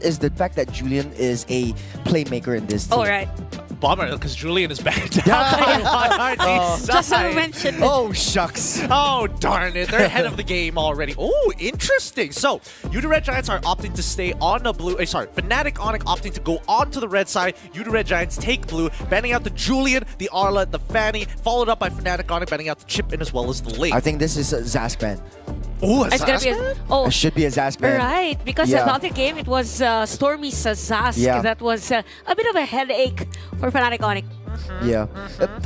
is the fact that Julian is a playmaker in this team. Oh, right. Bummer, because Julian is back down on YRG side. Just to mention. Oh, shucks. Oh, darn it. They're ahead of the game already. Oh, interesting. So, Udu Red Giants are opting to stay on the blue. Fnatic Onic opting to go on to the red side. Udu Red Giants take blue, banning out the Julian, the Arla, the Fanny, followed up by Fnatic Onic, banning out the Chip in as well as the Link. I think this is a Zask ban. Oh, It's gonna be It should be a Zask ban. Right, because Yeah. the other game, it was Stormy's Zask. Yeah. That was a bit of a headache for Fnatic Onic. Yeah.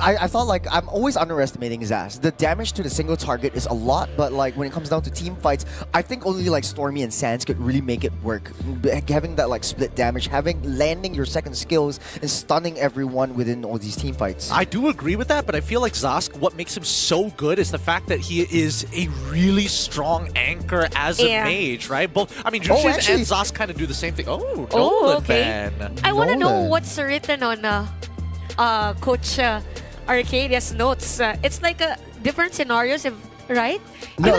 I thought like I'm always underestimating Zaz. The damage to the single target is a lot, but like when it comes down to team fights, I think only like Stormy and Sans could really make it work. Having that like split damage, landing your second skills and stunning everyone within all these team fights. I do agree with that, but I feel like Zask, what makes him so good is the fact that he is a really strong anchor as a mage, right? Both, I mean, Jushin and Zask kind of do the same thing. Oh, Nolan okay. ban. I want to know what's written on Coach Arcadia's notes. It's like different scenarios, right? No,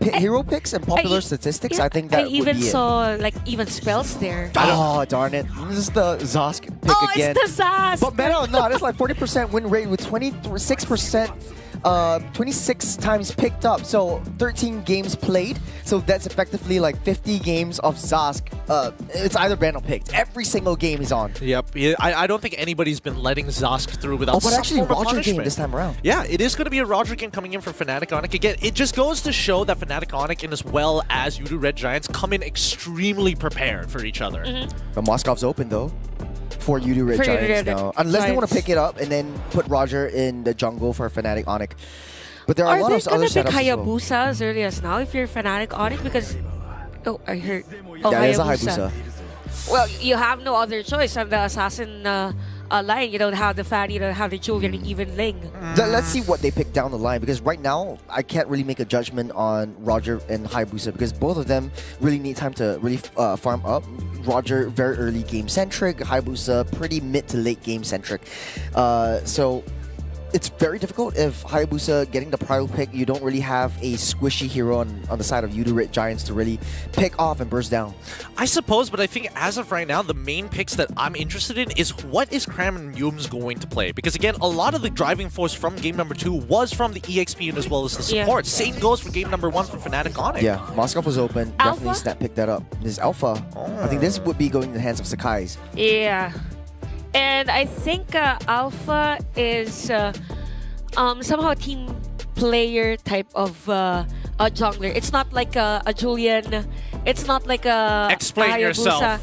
hero picks and popular statistics. I think that I even would be saw like even spells there. Oh, darn it. This is the Zask pick again. It's the Zask! But meta or not, it's like 40% win rate with 26%, 26 times picked up. So 13 games played. So that's effectively like 50 games of Zask. It's either banned or picked. Every single game is on. Yep. I don't think anybody's been letting Zask through without but actually some form of Roger game punishment. this time around. Yeah, it is going to be a Roger game coming in for Fnatic Onic. Again, it just goes to show that Fnatic Onic and as well as Udu Red Giants come in extremely prepared for each other. But Moscow's open though. For Udu Red Giants now. Unless they want to pick it up and then put Roger in the jungle for Fnatic Onic. But there are a lot of other setups Are they as gonna well. pick Hayabusa as early as now if you're Fnatic Onic? Because... Oh, I heard. Oh, Yeah, there's a Hayabusa. Well, you have no other choice on the Assassin line. You don't have the Fanny, you don't have the Julian, and even Ling. Let's see what they pick down the line, because right now I can't really make a judgment on Roger and Hayabusa because both of them really need time to really farm up. Roger very early game centric, Hayabusa pretty mid to late game centric. So it's very difficult if Hayabusa getting the prior pick, you don't really have a squishy hero on the side of Udu Red Giants to really pick off and burst down. I suppose, but I think as of right now, the main picks that I'm interested in is what is Cram and Yums going to play? Because again, a lot of the driving force from game number 2 was from the EXP and as well as the support. Same goes for game number 1 for Fnatic Onic. Yeah, Moscow was open. Alpha? Definitely Snap picked that up. This is Alpha. I think this would be going in the hands of Sakai's. Yeah. And I think Alpha is somehow a team player type of a jungler. It's not like a Julian. It's not like a Explain Hayabusa. yourself.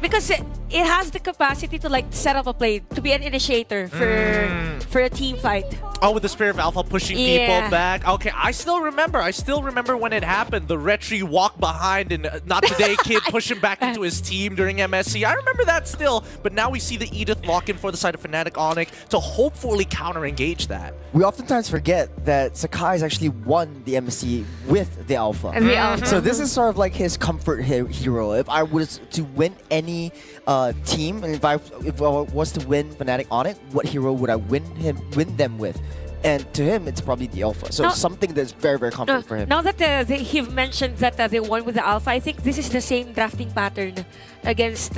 Because it has the capacity to like set up a play, to be an initiator for a team fight. Oh, with the Spirit of Alpha pushing people back. Okay, I still remember when it happened. The Retri walk behind and not today kid push him back into his team during MSC. I remember that still. But now we see the Edith lock in for the side of Fnatic Onic to hopefully counter-engage that. We oftentimes forget that Sakai's actually won the MSC with the Alpha. The Alpha. So this is sort of like his comfort hero. If I was to win any team, and if I was to win Fnatic Onic, what hero would I win them with? And to him, it's probably the Alpha. So something that's very, very comfortable for him. Now that he've mentioned that they won with the Alpha, I think this is the same drafting pattern against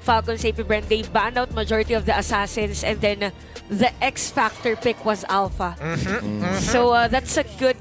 Falcons AP Brand. They banned out majority of the Assassins, and then the X Factor pick was Alpha. So that's a good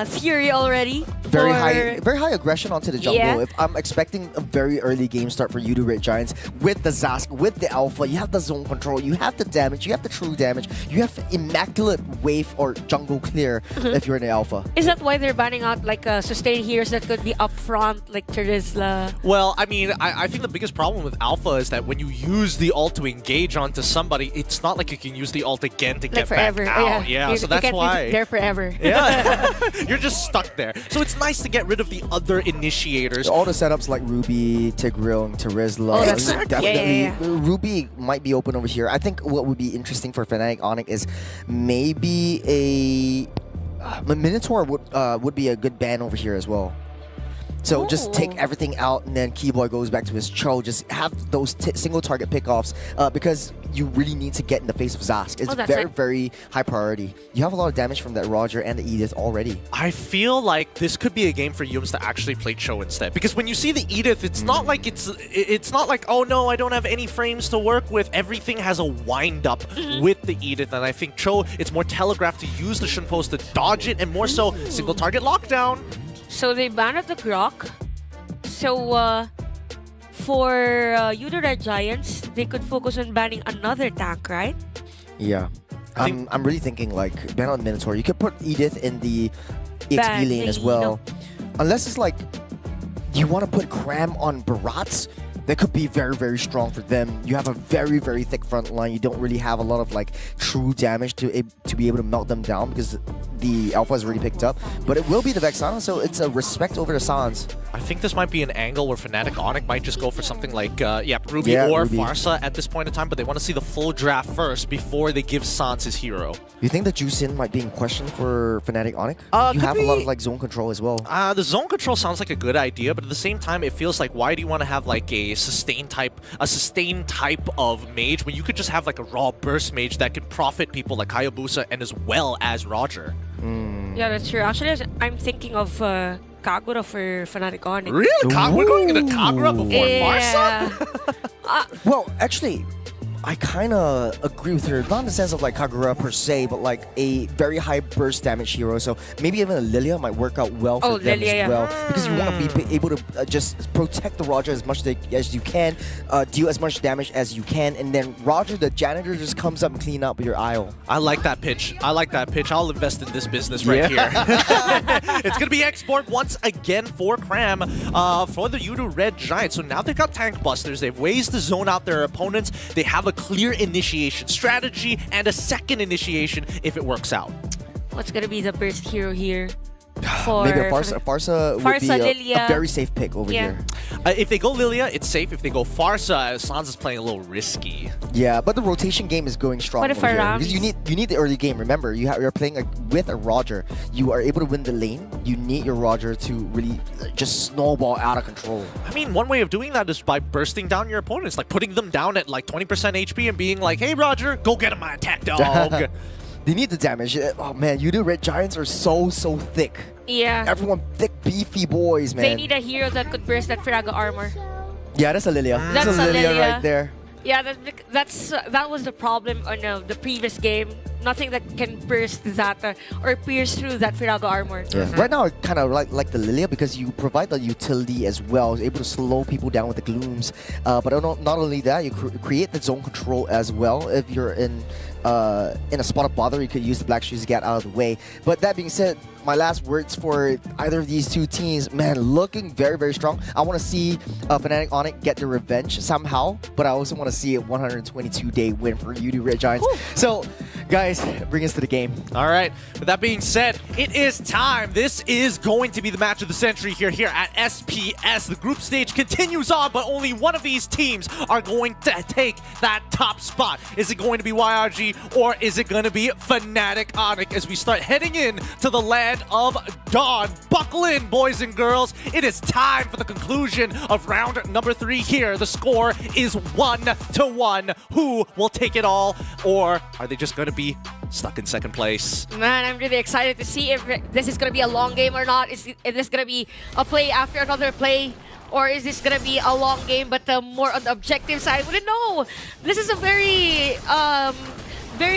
theory already. Very high aggression onto the jungle. If I'm expecting a very early game start for Udu Red Giants with the Zask, with the Alpha, you have the zone control, you have the damage, you have the true damage, you have immaculate wave or jungle clear if you're in the Alpha. Is that why they're banning out like sustained heroes that could be up front, like Terizla? Well, I mean, I think the biggest problem with Alpha is that when you use the ult to engage onto somebody, it's not like you can use the ult again to get forever. back out. Yeah, so that's why. Be there forever. Yeah, you're just stuck there. So it's nice to get rid of the other initiators. All the setups like Ruby, Tigreal, and Terizla. Oh, exactly. Definitely. Ruby might be open over here. I think what would be interesting for Fnatic Onic is maybe a Minotaur would be a good ban over here as well. So just take Ooh. everything out, and then Keyboy goes back to his Cho. Just have those single target pickoffs because you really need to get in the face of Zask. It's that's very, right. very high priority. You have a lot of damage from that Roger and the Edith already. I feel like this could be a game for Yums to actually play Cho instead, because when you see the Edith, it's not like it's not like, oh no, I don't have any frames to work with. Everything has a wind up with the Edith, and I think Cho, it's more telegraphed to use the Shun Post to dodge it, and more so single target lockdown. So they banned the Grok. So for Yudo Red Giants, they could focus on banning another tank, right? Yeah. I'm really thinking like ban on Minotaur. You could put Edith in the EXP lane as well. Unless it's like you want to put Cram on Barats, that could be very, very strong for them. You have a very, very thick front line. You don't really have a lot of like true damage to be able to melt them down because the Alpha is already picked up. But it will be the Vexana, so it's a respect over the Sans. I think this might be an angle where Fnatic Onyx might just go for something like, Ruby or Ruby. Farsa at this point in time, but they want to see the full draft first before they give Sans his hero. You think that Juicin might be in question for Fnatic Onyx? You Could have a lot be. of like zone control as well. The zone control sounds like a good idea, but at the same time, it feels like, why do you want to have like a sustained type of mage when you could just have like a raw burst mage that could profit people like Hayabusa and as well as Roger? Yeah, that's true. Actually, I'm thinking of Kagura for Fnatic Onyx. Really? We're going into Kagura before Yeah. Farsa? Well, actually, I kind of agree with her. Not in the sense of like Kagura per se, but like a very high burst damage hero. So maybe even a Lilia might work out well for them Lilia, as well. Because you want to be able to just protect the Roger as much as you can, deal as much damage as you can, and then Roger, the janitor, just comes up and clean up your aisle. I like that pitch. I'll invest in this business right here. It's going to be export once again for Cram for the Yudu Red Giants. So now they've got Tank Busters. They've ways to zone out their opponents. They have a clear initiation strategy and a second initiation if it works out. What's gonna be the burst hero here? Maybe a Farsa would be a Lilia. very safe pick over here. If they go Lilia, it's safe. If they go Farsa, Sans is playing a little risky. Yeah, but the rotation game is going strong What if over here. Aramis? Because you need the early game. Remember, you're playing with a Roger. You are able to win the lane. You need your Roger to really just snowball out of control. I mean, one way of doing that is by bursting down your opponents, like putting them down at like 20% HP and being like, hey, Roger, go get him my attack dog. They need the damage. Oh man, Yudu Red Giants are so thick. Yeah. Everyone thick, beefy boys, man. They need a hero that could burst that Firaga armor. Yeah, that's a Lilia. That's a a Lilia Lilia. right there. Yeah, that was the problem on the previous game. Nothing that can burst that or pierce through that Firaga armor. Yeah. Right now, I kind of like the Lilia because you provide the utility as well, able to slow people down with the glooms. But not only that, you create the zone control as well. If you're in a spot of bother, you could use the Black Shoes to get out of the way. But that being said, my last words for either of these two teams, man, looking very, very strong. I want to see Fnatic Onyx get their revenge somehow, but I also want to see a 122-day win for Yudu Red Giants. Woo. So, guys, bring us to the game. All right. With that being said, it is time. This is going to be the match of the century here at SPS. The group stage continues on, but only one of these teams are going to take that top spot. Is it going to be YRG or is it going to be Fnatic Onyx as we start heading in to the land of Dawn? Buckle in, boys and girls. It is time for the conclusion of round number 3 here. The score is 1-1. Who will take it all, or are they just going to be stuck in second place? Man, I'm really excited to see if this is going to be a long game or not. Is this going to be a play after another play? Or is this going to be a long game but more on the objective side? We don't know. This is a very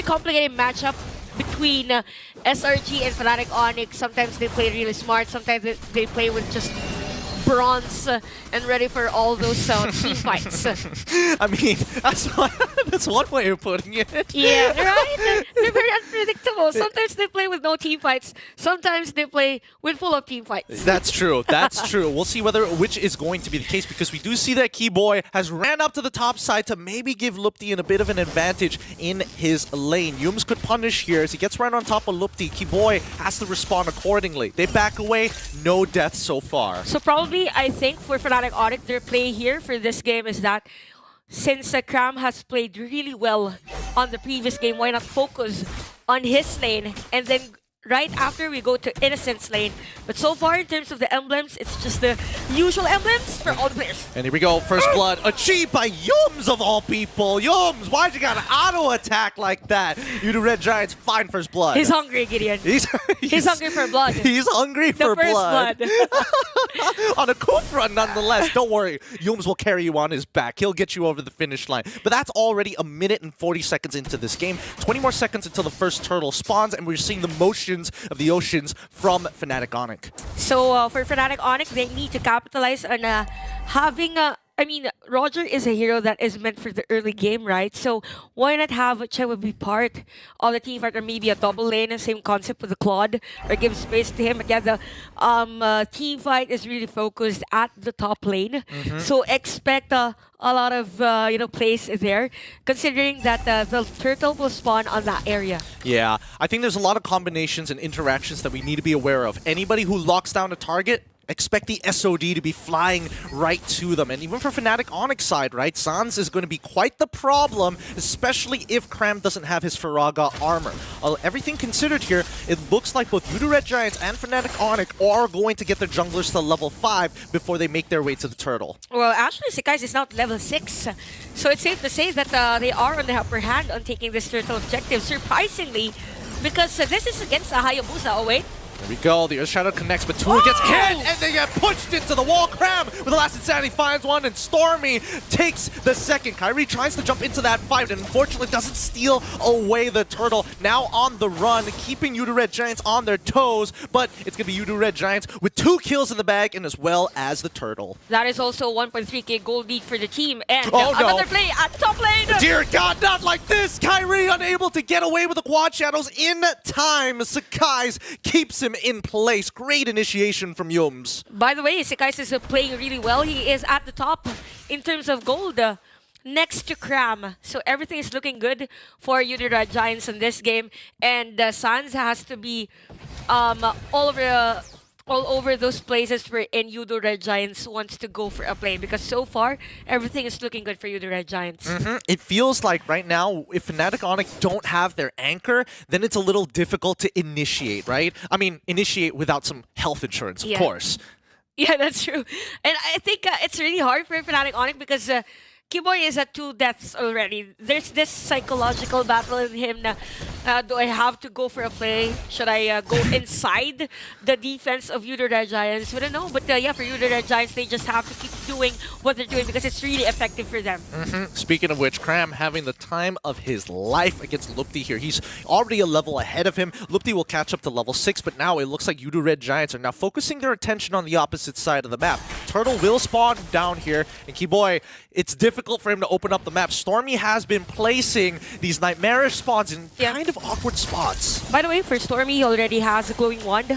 complicated matchup between SRG and Fnatic Onyx. Sometimes they play really smart. Sometimes they play with just bronze and ready for all those team fights. I mean, that's one way of putting it. Yeah, right? They're very unpredictable. Sometimes they play with no team fights. Sometimes they play with full of team fights. That's true. That's true. We'll see which is going to be the case, because we do see that Keyboy has ran up to the top side to maybe give Lupti a bit of an advantage in his lane. Yums could punish here as he gets right on top of Lupti. Keyboy has to respond accordingly. They back away. No deaths so far. So probably, I think, for Fnatic Onyx, their play here for this game is that since Cram has played really well on the previous game, why not focus on his lane and then right after we go to Innocence Lane. But so far, in terms of the emblems, it's just the usual emblems for all the players. And here we go, first blood achieved by Yums of all people. Yums, why'd you got an auto attack like that? You do Red Giants, fine first blood. He's hungry, Gideon. He's hungry for blood. He's hungry for the first blood. On a Kufra, nonetheless. Don't worry, Yums will carry you on his back. He'll get you over the finish line. But that's already a minute and 40 seconds into this game. 20 more seconds until the first turtle spawns, and we're seeing the motions of the oceans from Fnatic Onyx. So for Fnatic Onyx, they need to capitalize on having a... I mean, Roger is a hero that is meant for the early game, right? So why not have Chewa be part of the team fight, or maybe a double lane, same concept with the Claude, or give space to him. But yeah, the team fight is really focused at the top lane. So expect a lot of plays there, considering that the turtle will spawn on that area. Yeah, I think there's a lot of combinations and interactions that we need to be aware of. Anybody who locks down a target, expect the SOD to be flying right to them. And even for Fnatic Onyx side, right, Sans is going to be quite the problem, especially if Cram doesn't have his Faraga armor. Everything considered here, it looks like both Voodoo Red Giants and Fnatic Onyx are going to get their junglers to level 5 before they make their way to the turtle. Well, actually, Sekai's is now at level 6. So it's safe to say that they are on the upper hand on taking this turtle objective, surprisingly, because this is against a Hayabusa. Oh, wait. There we go, the Earth Shadow connects, but Tua gets hit, and they get pushed into the wall. Cram with the last insanity finds one, and Stormy takes the second. Kyrie tries to jump into that fight, and unfortunately doesn't steal away the turtle. Now on the run, keeping Udo Red Giants on their toes, but it's going to be Udo Red Giants with 2 kills in the bag, and as well as the turtle. That is also 1.3k gold lead for the team, and No. another play at top lane! Dear God, not like this! Kyrie unable to get away with the quad shadows in time. Sakai's keeps him in place. Great initiation from Yums. By the way, Sekais is playing really well. He is at the top in terms of gold, next to Cram. So everything is looking good for Udara Giants in this game. And Sans has to be all over those places where Udo Red Giants wants to go for a play, because so far everything is looking good for Udo Red Giants. It feels like right now, if Fnatic Onyx don't have their anchor, then it's a little difficult to initiate, right? I mean, initiate without some health insurance, of course. Yeah, that's true. And I think it's really hard for Fnatic Onyx because Kiboy is at 2 deaths already. There's this psychological battle in him na, do I have to go for a play? Should I go inside the defense of Udo Red Giants? I don't know, but yeah, for Udo Red Giants, they just have to keep doing what they're doing because it's really effective for them. Speaking of which, Cram having the time of his life against Lupti here. He's already a level ahead of him. Lupti will catch up to level 6, but now it looks like Udo Red Giants are now focusing their attention on the opposite side of the map. Turtle will spawn down here, and Kiboy, it's difficult for him to open up the map. Stormy has been placing these nightmarish spawns in kind of awkward spots. By the way, for Stormy, he already has a glowing wand,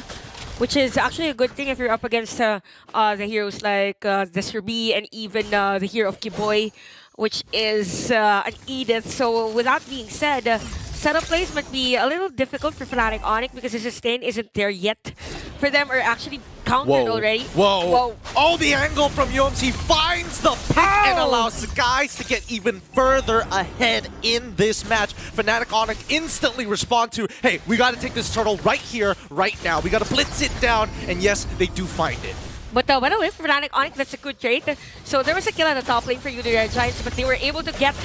which is actually a good thing if you're up against the heroes like the Serbi and even the hero of Kiboy, which is an Edith. So with that being said, setup plays might be a little difficult for Fnatic Onyx because the sustain isn't there yet for them, or actually countered already. Whoa. Oh, the angle from Yums. He finds the pick and allows the guys to get even further ahead in this match. Fnatic Onyx instantly respond to, hey, we got to take this turtle right here, right now. We got to blitz it down. And yes, they do find it. But by the way, for Fnatic Onyx, that's a good trade. So there was a kill at the top lane for Udo Red Giants, but they were able to get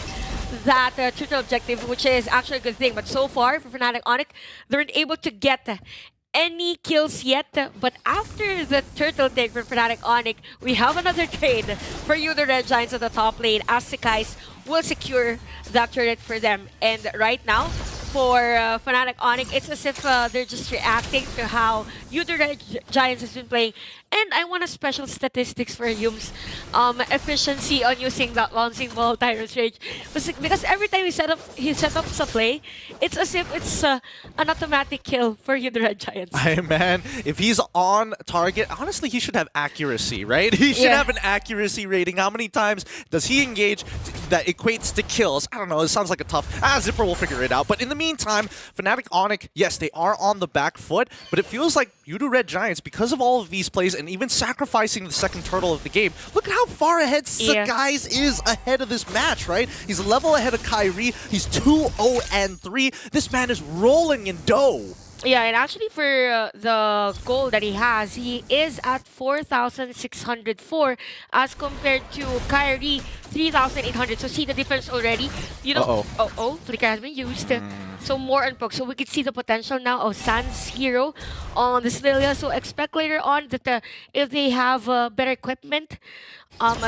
that turtle objective, which is actually a good thing. But so far, for Fnatic Onyx, they weren't able to get any kills yet, but after the turtle take for Fnatic Onyx, we have another trade for Udo Red Giants at the top lane as Sekais will secure that turret for them. And right now, for Fnatic Onyx, it's as if they're just reacting to how Udo Red Giants has been playing. And I want a special statistics for Yum's efficiency on using that launching ball Tyrant's Rage. Because every time he set up a play, it's as if it's an automatic kill for Udo Red Giants. Hey man, if he's on target, honestly, he should have accuracy, right? He should have an accuracy rating. How many times does he engage that equates to kills? I don't know, it sounds like a tough... Zipper will figure it out. But in the meantime, Fnatic Onyx, yes, they are on the back foot, but it feels like Udo Red Giants, because of all of these plays and even sacrificing the second turtle of the game, look at how far ahead Sagai's is ahead of this match, right? He's a level ahead of Kyrie. He's 2-0-3. This man is rolling in dough. Yeah, and actually for the goal that he is at 4,604 as compared to Kyrie 3,800. So see the difference already. You know, flicker has been used. So more on poke. So we could see the potential now of Sans Hero on the Slilia. So expect later on that if they have better equipment,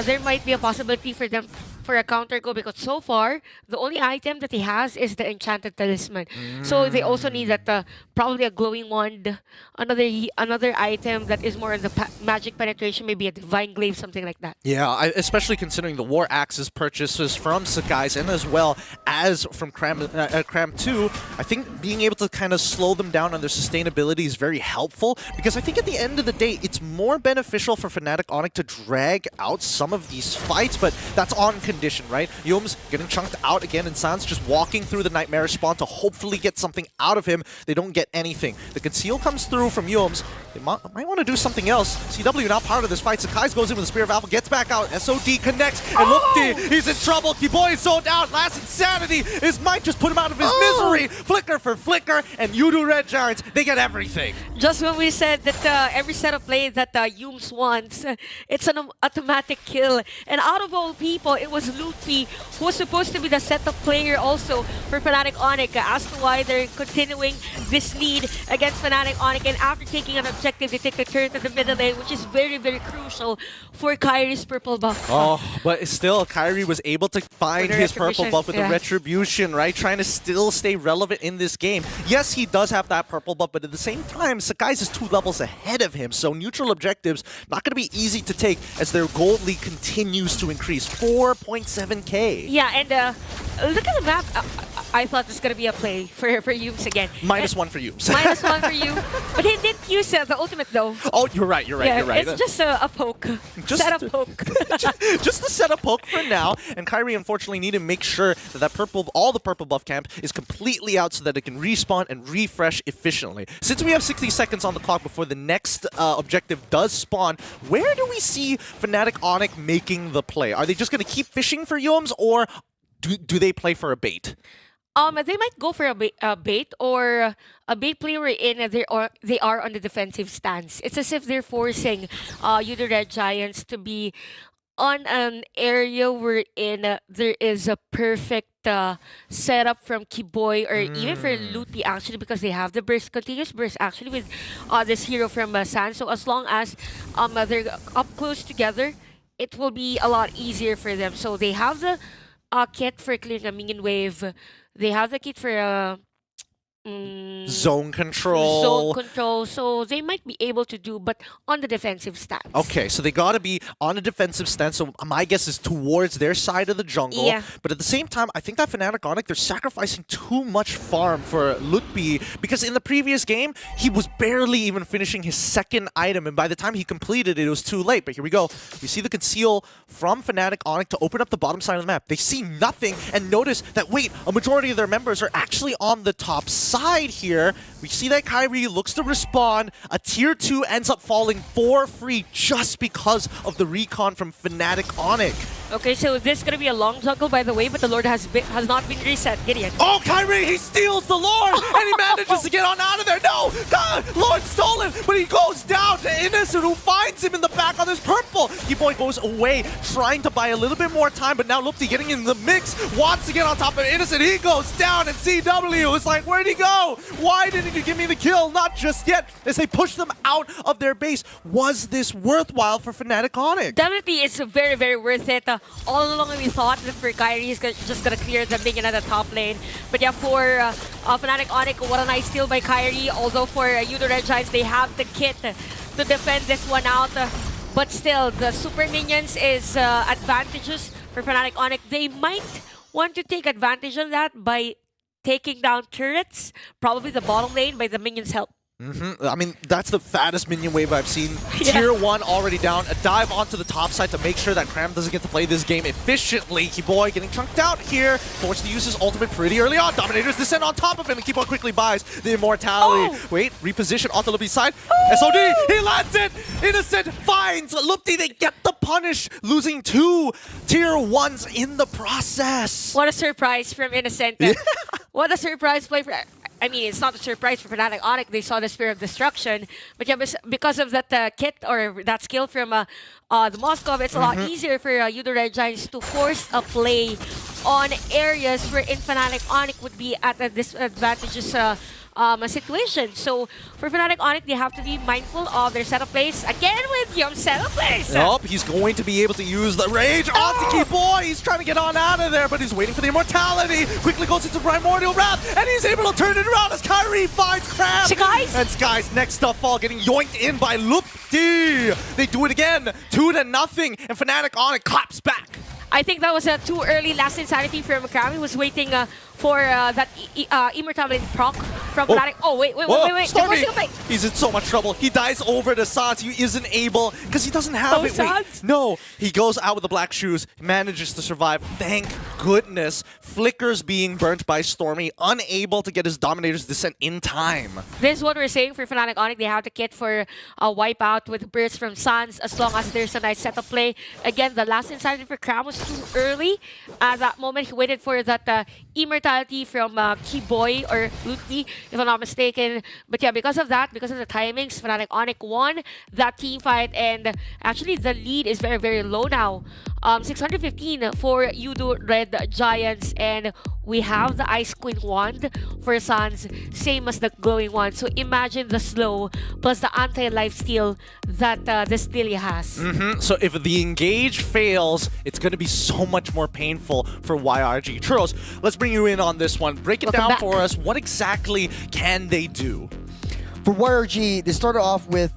there might be a possibility for them for a counter go, because so far the only item that he has is the enchanted talisman. So they also need that probably a glowing wand, another item that is more on the magic penetration, maybe a divine glaive, something like that. Yeah, especially considering the War Axes purchases from Sakai's and as well as from Cram 2, I think being able to kind of slow them down on their sustainability is very helpful, because I think at the end of the day, it's more beneficial for Fnatic Onic to drag out some of these fights, but that's on condition, right? Yum's getting chunked out again, and Sans just walking through the Nightmare spawn to hopefully get something out of him. They don't get anything. The conceal comes through from Yums. They might want to do something else. CW not part of this fight. Sakai's goes in with the Spear of Alpha, gets back out. SOD connects, and Lupti, he's in trouble. Kiboy is sold out. Last Insanity is might just put him out of his misery. Flicker for Flicker, and Yudu Red Giants, they get everything. Just when we said that every set of play that Yums wants, it's an automatic kill. And out of all people, it was Luffy who was supposed to be the setup player also for Fnatic Onic, as to why they're continuing this lead against Fnatic Onic. And after taking an objective, they take a turn to the middle lane, which is very, very crucial for Kyrie's purple buff. Oh, but still, Kyrie was able to find his purple buff with the Retribution, right? Trying to still stay relevant in this game. Yes, he does have that purple buff, but at the same time, Sakai's is 2 levels ahead of him, so neutral objectives not going to be easy to take as their gold lead continues to increase. 4.7k. Yeah, and look at the map. I thought this was going to be a play for Yums again. -1 for Yums. -1 for you. But he didn't use the ultimate though. Oh, you're right. It's just a poke. Set up poke. Just to set a poke for now. And Kyrie unfortunately need to make sure that all the purple buff camp is completely out so that it can respawn and refresh efficiently. Since we have 60 seconds on the clock before the next objective does spawn, where do we see Fnatic Onic making the play? Are they just going to keep fishing for Yums, or do they play for a bait? They might go for a bait or a bait play wherein they are on the defensive stance. It's as if they're forcing the Red Giants to be on an area wherein there is a perfect setup from Kiboy or even for Luti actually, because they have the burst, continuous burst actually with this hero from San. So as long as they're up close together, it will be a lot easier for them. So they have the kit for clearing a minion wave. They have the kit for zone control. So they might be able to do, but on the defensive stance. Okay, so they gotta be on a defensive stance, so my guess is towards their side of the jungle. Yeah. But at the same time, I think that Fnatic Onic, they're sacrificing too much farm for Lutpi, because in the previous game, he was barely even finishing his second item, and by the time he completed it, it was too late. But here we go. We see the conceal from Fnatic Onic to open up the bottom side of the map. They see nothing, and notice that, wait, a majority of their members are actually on the top side here. We see that Kyrie looks to respawn. A tier 2 ends up falling for free just because of the recon from Fnatic Onic. Okay, so this is going to be a long juggle, by the way, but the Lord has not been reset. Gideon. Oh, Kyrie, he steals the Lord, and he manages to get on out of there. No, God, Lord stolen, but he goes down to Innocent, who finds him in the back on his purple. Kiboy goes away, trying to buy a little bit more time, but now Lupti getting in the mix, wants to get on top of Innocent. He goes down, and CW is like, where'd he go? Why didn't you give me the kill? Not just yet, as they push them out of their base. Was this worthwhile for Fnatic Onic? Definitely, it's very, very worth it. All along we thought that for Kyrie, he's just going to clear the minion at the top lane. But yeah, for Fnatic Onic, what a nice steal by Kyrie. Although for the Red Giants, they have the kit to defend this one out. But still, the super minions is advantageous for Fnatic Onic. They might want to take advantage of that by taking down turrets, probably the bottom lane, by the minions' help. I mean, that's the fattest minion wave I've seen. Yeah. Tier 1 already down. A dive onto the top side to make sure that Cram doesn't get to play this game efficiently. Kiboy getting chunked out here. Forced to use his ultimate pretty early on. Dominators descend on top of him, and Kiboy quickly buys the immortality. Wait, reposition onto Lupti's side. SOD, he lands it! Innocent finds Lupti. They get the punish, losing 2 tier 1s in the process. What a surprise from Innocent. What a surprise play for... I mean, it's not a surprise for Fnatic Onyx. They saw the Spear of Destruction. But yeah, because of that kit or that skill from the Moskov, it's a lot easier for Yudo Red Giants to force a play on areas where in Fnatic Onyx would be at a disadvantageous situation. So for Fnatic Onyx, they have to be mindful of their setup plays. Again with Yum setup plays. Nope, he's going to be able to use the rage on Tiki Boy. He's trying to get on out of there, but he's waiting for the immortality. Quickly goes into Primordial Wrath, and he's able to turn it around as Kyrie finds Crab. Skies. And Skies next up fall, getting yoinked in by Lupti. They do it again, 2-0, and Fnatic Onyx claps back. I think that was a too early last insanity from Kami. He was waiting for that immortality proc from Fnatic. Oh, wait. Stormy. He's in so much trouble. He dies over to Sans. He isn't able, because he doesn't have it. Sans. No, he goes out with the black shoes, manages to survive. Thank goodness. Flickers being burnt by Stormy, unable to get his Dominator's Descent in time. This is what we're saying for Fnatic Onyx. They have the kit for a wipeout with bursts from Sans as long as there's a nice setup play. Again, the last insanity for Kram was too early. At that moment, he waited for that immortality from Keyboy or Lutfi, if I'm not mistaken. But yeah, because of that, because of the timings, Fnatic Onyx won that team fight, and actually the lead is very, very low now. 615 for Yudo Red Giants, and we have the Ice Queen wand for Sans, same as the glowing one. So imagine the slow plus the anti-life steal that this Lily has. So if the engage fails, it's going to be so much more painful for YRG. Churros, let's bring you in on this one. Break it down for us. What exactly can they do? For YRG, they started off with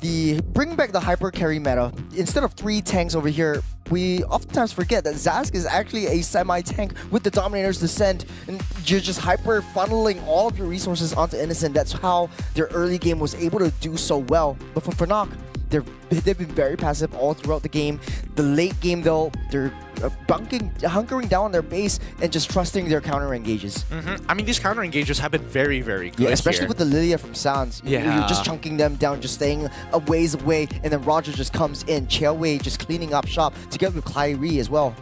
bringing back the hyper carry meta. Instead of 3 tanks over here, we oftentimes forget that Zask is actually a semi-tank with the Dominator's Descent, and you're just hyper funneling all of your resources onto Innocent. That's how their early game was able to do so well. But for FNOC, they've been very passive all throughout the game. The late game, though, they're hunkering down on their base and just trusting their counter engages. I mean, these counter engages have been very, very good. Yeah, especially here with the Lilia from Sans. Yeah. You're just chunking them down, just staying a ways away, and then Roger just comes in, Chairway just cleaning up shop together with Kyrie as well.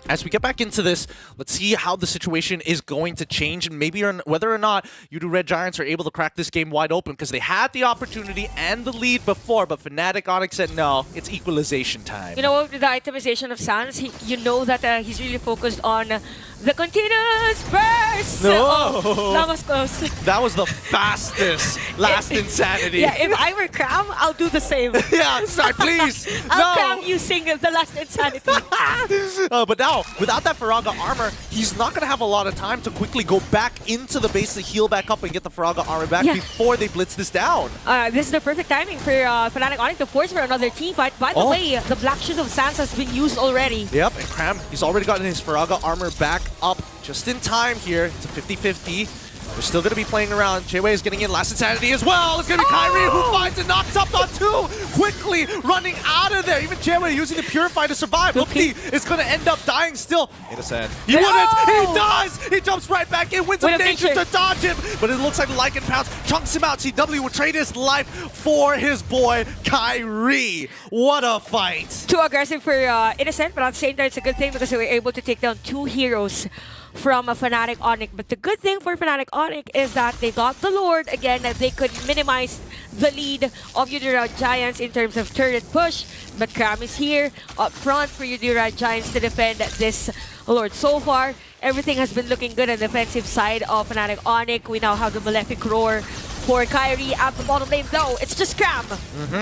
As we get back into this, let's see how the situation is going to change, and maybe whether or not Yudo Red Giants are able to crack this game wide open, because they had the opportunity and the lead before, but Fnatic Onyx said no, it's equalization time. You know what, with the itemization of Sans, you know that he's really focused on the continuous burst. No! That was close. That was the fastest last insanity. Yeah, if I were Cram, I'll do the same. Yeah, sorry, please. I'll Cram using the last insanity. But now, without that Faraga armor, he's not going to have a lot of time to quickly go back into the base to heal back up and get the Faraga armor back before they blitz this down. This is the perfect timing for Fnatic Onyx to force for another team fight. By the way, the Black Shoes of Sans has been used already. Yep, and Cram, he's already gotten his Faraga armor back up just in time here. It's a 50-50. They're still going to be playing around. Jayway is getting in last insanity as well. It's going to be Kyrie who finds it, knocks up on 2. Quickly running out of there. Even Jayway using the Purify to survive. Lupti is going to end up dying still. Innocent. He wouldn't. He does. He jumps right back in. Wins some danger to dodge him. But it looks like Lycan Pounce chunks him out. CW will trade his life for his boy, Kyrie. What a fight. Too aggressive for Innocent, but at the same time, it's a good thing because they were able to take down 2 heroes from a Fnatic Onyx. But the good thing for Fnatic Onyx is that they got the Lord again, that they could minimize the lead of Yudo Red Giants in terms of turret push. But Cram is here up front for Yudo Red Giants to defend this Lord. So far, everything has been looking good on the defensive side of Fnatic Onyx. We now have the Malefic Roar for Kyrie at the bottom lane, though. It's just Cram.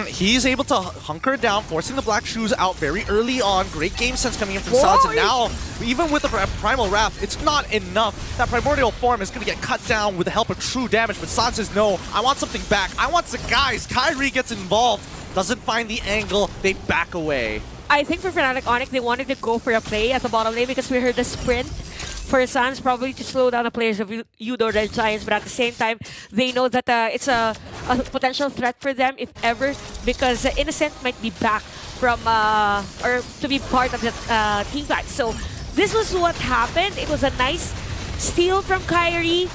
He's able to hunker down, forcing the Black Shoes out very early on. Great game sense coming in from Sans, and now, even with the Primal Wrath, it's not enough. That Primordial Form is going to get cut down with the help of true damage, but Sans says, no, I want something back. I want some guys. Kyrie gets involved, doesn't find the angle, they back away. I think for Fnatic Onyx, they wanted to go for a play at the bottom lane because we heard the sprint for Sans, probably to slow down the players of Yudo Red Giants, but at the same time, they know that it's a potential threat for them, if ever, because Innocent might be back from, or to be part of the team fight. So this was what happened. It was a nice steal from Kyrie,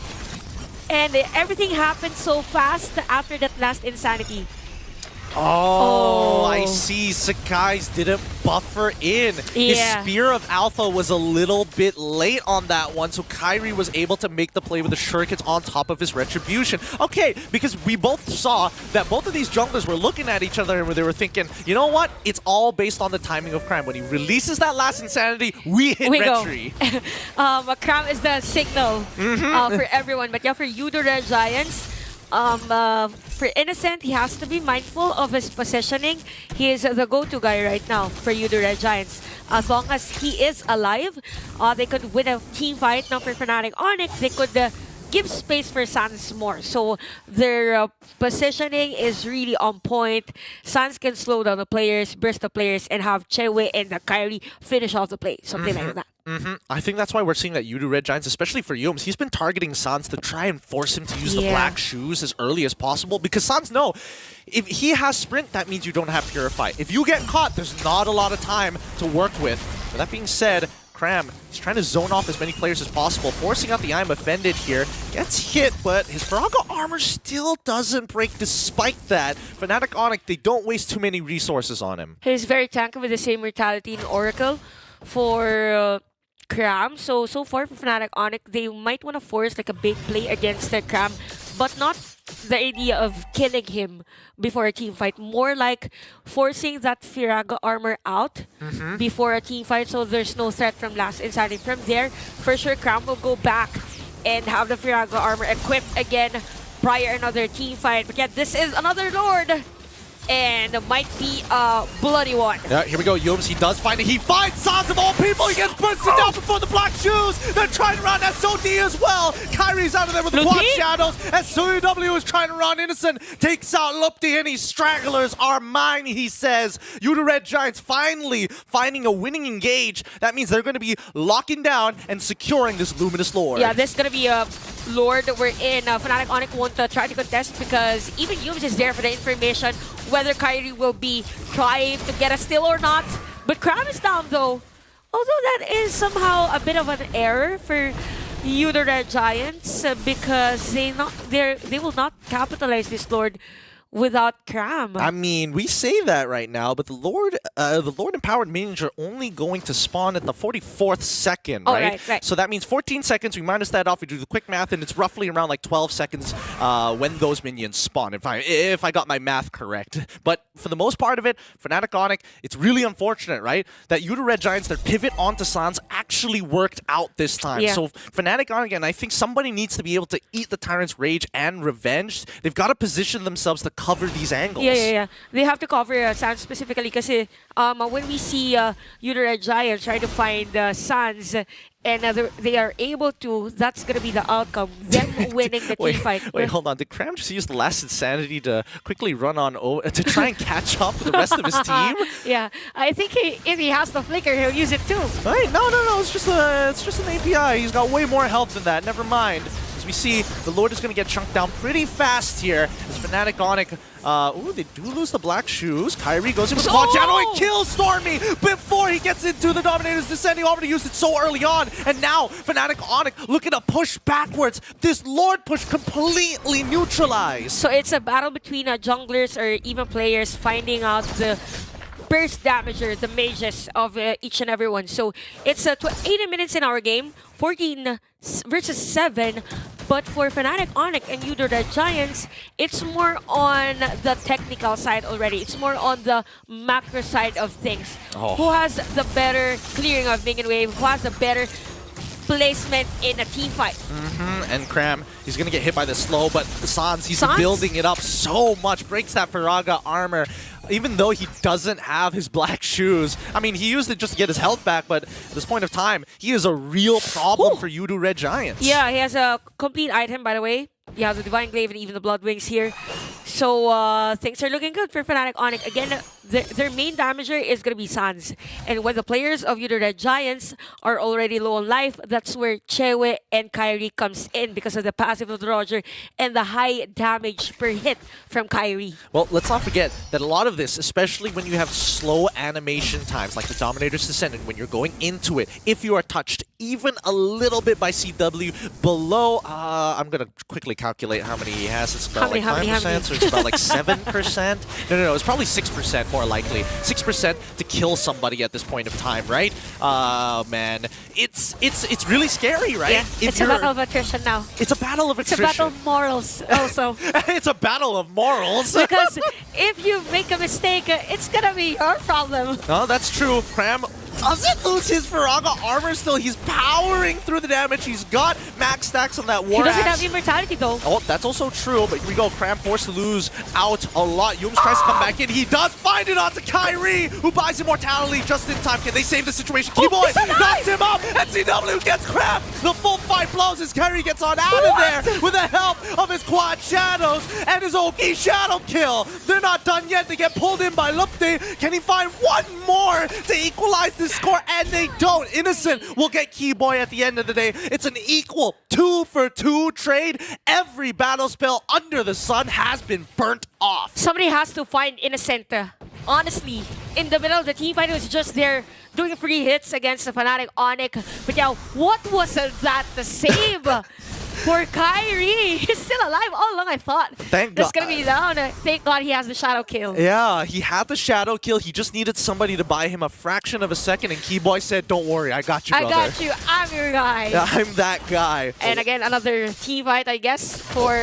and everything happened so fast after that last insanity. Oh, I see. Sakai's didn't buffer in. His Spear of Alpha was a little bit late on that one, so Kyrie was able to make the play with the shurikens on top of his Retribution. Okay, because we both saw that both of these junglers were looking at each other and they were thinking, you know what? It's all based on the timing of Cram. When he releases that last Insanity, we hit Retri. Cram is the signal for everyone. But yeah, for Yudo Red Giants, for Innocent, he has to be mindful of his positioning. He is the go-to guy right now for Yudo Red Giants. As long as he is alive, they could win a team fight. Now for Fnatic Onyx, they could give space for Sans more. So their positioning is really on point. Sans can slow down the players, burst the players, and have Chewe and the Kyrie finish off the play. Something like that. I think that's why we're seeing that Yudo Red Giants, especially for Yomes, he's been targeting Sans to try and force him to use the black shoes as early as possible, because Sans know, if he has Sprint, that means you don't have Purify. If you get caught, there's not a lot of time to work with. But that being said, Cram, he's trying to zone off as many players as possible, forcing out the I'm Offended here. Gets hit, but his Firaga armor still doesn't break despite that. Fnatic Onyx, they don't waste too many resources on him. He's very tanky with the same mortality in Oracle for Cram. So far for Fnatic Onyx, they might want to force like a big play against the Cram, but not the idea of killing him before a team fight. More like forcing that Firaga armor out before a team fight, so there's no threat from last Insanity. From there, for sure, Cram will go back and have the Firaga armor equipped again prior another team fight. But yeah, this is another Lord. And it might be a bloody one. Yeah, here we go. Yomes, he does find it. He finds Sans of all people. He gets bursted down before the black shoes. They're trying to run SOD as well. Kyrie's out of there with the quad shadows. SOW is trying to run. Innocent takes out Lupti, and his stragglers are mine, he says. Yudo Red Giants finally finding a winning engage. That means they're going to be locking down and securing this Luminous Lord. Yeah, this is going to be a Lord that we're in. Fnatic Onyx won't try to contest because even Yomes is there for the information whether Kyrie will be trying to get a steal or not. But Cram is down though. Although that is somehow a bit of an error for Yudo Red Giants because they will not capitalize this Lord without Cram. I mean, we say that right now, but the Lord Empowered Minions are only going to spawn at the 44th second, right? Right. So that means 14 seconds. We minus that off. We do the quick math, and it's roughly around like 12 seconds when those minions spawn, if I got my math correct. But for the most part of it, Fnatic Onyx, it's really unfortunate, right? That Yudo Red Giants, their pivot onto Sans actually worked out this time. Yeah. So Fnatic Onyx, and I think somebody needs to be able to eat the Tyrant's Rage and Revenge. They've got to position themselves to cover these angles. Yeah. They have to cover Sans specifically because when we see Yudo Red Giants try to find Sans and they are able to, that's going to be the outcome, them winning the team fight. Wait, hold on. Did Cram just use the last Insanity to quickly run on over to try and catch up with the rest of his team? Yeah, I think if he has the flicker, he'll use it too. Wait, no. It's just an API. He's got way more health than that. Never mind. As we see, the Lord is going to get chunked down pretty fast here. As Fnatic Onyx, they do lose the black shoes. Kyrie goes in with the quad channel and kills Stormy before he gets into the Dominator's Descent. He already used it so early on. And now, Fnatic Onyx looking to push backwards. This Lord push completely neutralized. So it's a battle between junglers or even players finding out the burst damager, the mages of each and every one. So it's 80 minutes in our game, 14 versus 7. But for Fnatic Onyx and Yudo Red Giants, it's more on the technical side already. It's more on the macro side of things. Who has the better clearing of minion wave? Who has the better placement in a team fight? And Cram, he's going to get hit by the slow, but Sans, he's building it up so much. Breaks that Firaga armor. Even though he doesn't have his black shoes. I mean, he used it just to get his health back, but at this point of time, he is a real problem for Yudo Red Giants. Yeah, he has a complete item, by the way. He has the Divine Glaive and even the Blood Wings here. So things are looking good for Fnatic Onyx. Again, their main damager is going to be Sans. And when the players of Yudo Red Giants are already low on life, that's where Chewe and Kyrie comes in because of the passive of the Roger and the high damage per hit from Kyrie. Well, let's not forget that a lot of this, especially when you have slow animation times like the Dominator's Descendant, when you're going into it, if you are touched even a little bit by CW below, I'm going to quickly calculate how many he has. It's about like 5% or about like 7%. No, it's probably 6% more likely. 6% to kill somebody at this point of time, right? Man, it's really scary, right? Yeah, it's a battle of attrition now. It's a battle of attrition. It's a battle of morals also. It's a battle of morals. Because if you make a mistake, it's gonna be your problem. No, that's true. Cram doesn't lose his Faraga armor still. He's powering through the damage. He's got max stacks on that war He doesn't axe. have immortality though. Oh, that's also true, but here we go. Cram forced to lose out a lot. Yums tries to come back in. He does find it onto Kyrie, who buys immortality just in time. Can they save the situation? Keyboy knocks him up, and CW gets Cram. The full fight blows as Kyrie gets on out of there with the help of his quad shadows and his Oki shadow kill. They're not done yet. They get pulled in by Lupti. Can he find one more to equalize this score? And they don't. Innocent will get Keyboy at the end of the day. It's an equal 2-for-2 trade. Every battle spell under the sun has been burnt off. Somebody has to find Innocent. Honestly, in the middle of the team fight, was just there doing free hits against the Fnatic Onyx. But yeah, what was that to save? For Kyrie, he's still alive all along, I thought. Thank That's God. gonna be down. Thank God he has the shadow kill. Yeah, he had the shadow kill. He just needed somebody to buy him a fraction of a second, and Keyboy said, don't worry, I got you, brother. I got you. I'm your guy. I'm that guy. And again, another team fight, I guess, for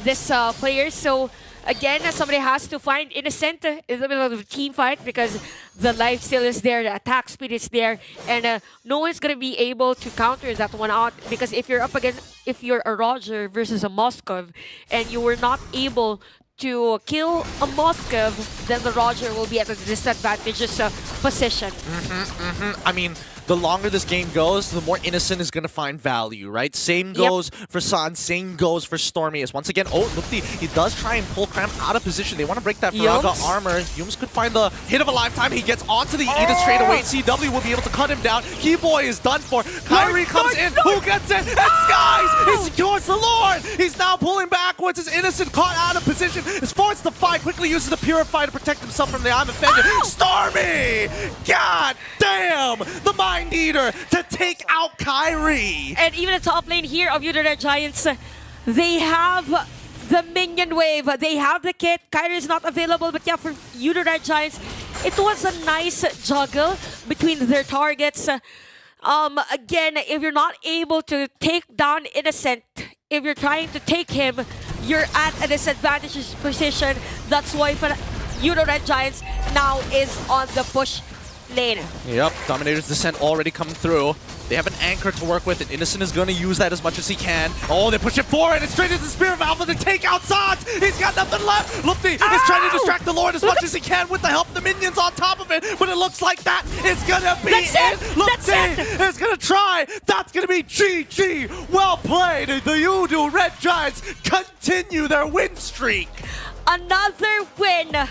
this player. So again, somebody has to find Innocent in the middle of the team fight because the life steal is there, the attack speed is there, and no one's gonna be able to counter that one out because if you're up against, if you're a Roger versus a Moskov, and you were not able to kill a Moskov, then the Roger will be at a disadvantageous position. I mean, the longer this game goes, the more Innocent is going to find value, right? Same goes for San, same goes for Stormy. As once again, oh, look, he does try and pull Cram out of position. They want to break that Faraga armor. Yums could find the hit of a lifetime. He gets onto the Eda straight away. CW will be able to cut him down. Keyboy is done for. Kyrie comes in. Who gets it? And Skies! He secures the Lord! He's now pulling backwards as Innocent caught out of position. Is forced to fight. Quickly uses the Purify to protect himself from the I'm offended. Stormy! God damn! The Mind Eater to take out Kyrie! And even the top lane here of United Giants, they have the minion wave. They have the kit. Kyrie is not available, but yeah, for United Giants, it was a nice juggle between their targets. Again, if you're not able to take down Innocent, if you're trying to take him, you're at a disadvantageous position. That's why United Giants now is on the push lane. Yep, Dominator's Descent already coming through. They have an anchor to work with, and Innocent is going to use that as much as he can. Oh, they push it forward, and straight into the Spear of Alpha to take out Sans! He's got nothing left! Lupti is trying to distract the Lord as much as he can with the help of the minions on top of it, but it looks like that is going to be it! Lupti is going to try! That's going to be GG! Well played! The Udu Red Giants continue their win streak! Another win